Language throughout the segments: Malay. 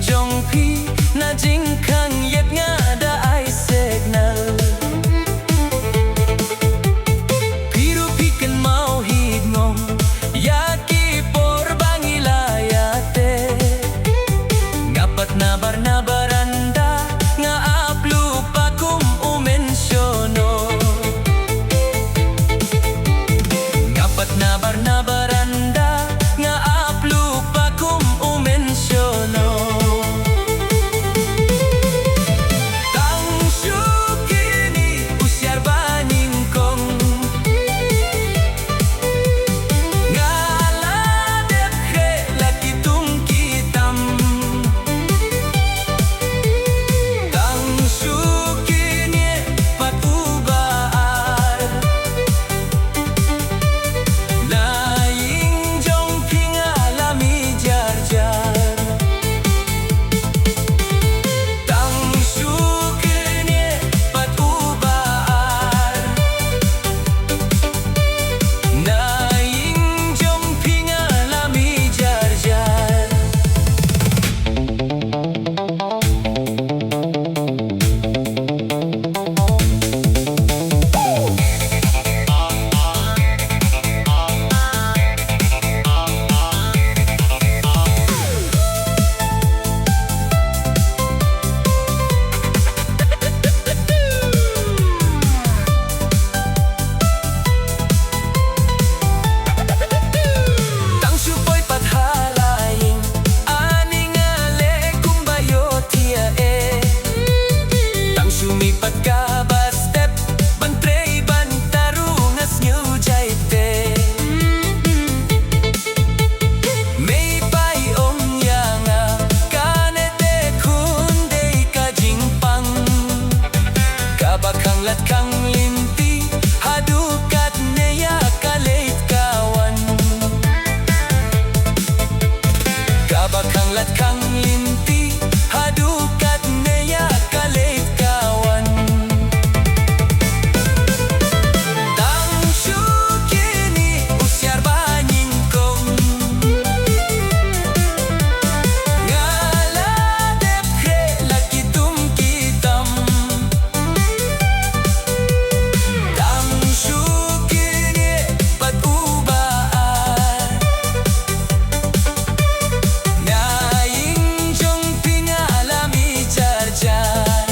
jong pi na jing khang yet nga da ai signal piru piken mau hig ngom ya ki por bangilayate ngapat na baranda nga aplu pakum umensyono ngapat na baranda nga aplu pakum umensyono tang syukini usyar baning kong nga ladep he laki tung kitam tang syukini patubaar naing jong pingalami jar-jar tang syukini patubaar naing jong pingalami jar-jar tang syupoy pathalaing ani nga le kumbayo tia tang syumipat ka ba step bantrey bantarungas nyu jaite may payong yanga kanete kundey kajingpang kabakang latkang linti hadukat neya kaleit kawan kabakang latkang linti hadukat neya kaleit kawan tang syukini usyar banying kong nga ladep he laki tung kitam tang syukini patubaar naing jong pingalami jar-jar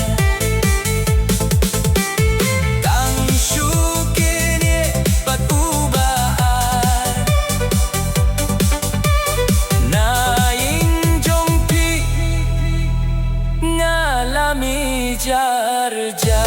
tang syukini patubaar naing jong pingalami jar-jar